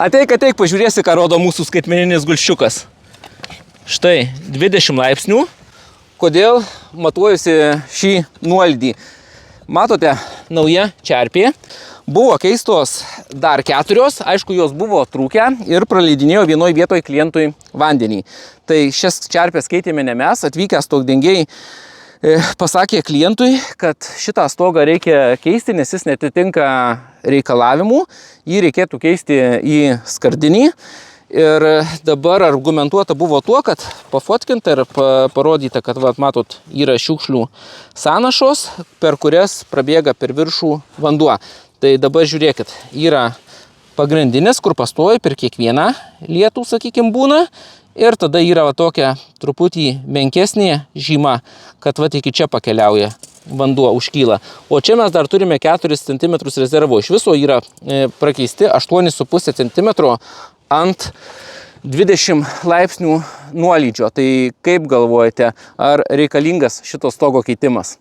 Ateik, pažiūrėsi, ką rodo mūsų skaitmeninis gulščiukas. Štai 20 laipsnių. Kodėl matuojusi šį nuolydį? Matote, nauja čerpė. Buvo keistos dar 4, aišku, jos buvo trūkę ir praleidinėjo vienoje vietoje klientui vandenį. Tai šias čerpės keitėme ne mes, atvykęs stogdengiai pasakė klientui, kad šitą stogą reikia keisti, nes jis netitinka reikalavimų, jį reikėtų keisti į skardinį. Ir dabar argumentuota buvo tuo, kad pafotkinta ir parodyta, kad, matot, yra šiukšlių sąnašos, per kurias prabėga per viršų vanduo. Tai dabar žiūrėkit, yra pagrindinės, kur pastoja per kiekvieną lietų, sakykime, būna. Ir tada yra tokia truputį menkesnė žyma, kad iki čia pakeliauja vanduo, užkyla. O čia mes dar turime 4 cm rezervo. Iš viso yra prakeisti 8,5 cm ant 20 laipsnių nuolydžio. Tai kaip galvojate, ar reikalingas šito stogo keitimas?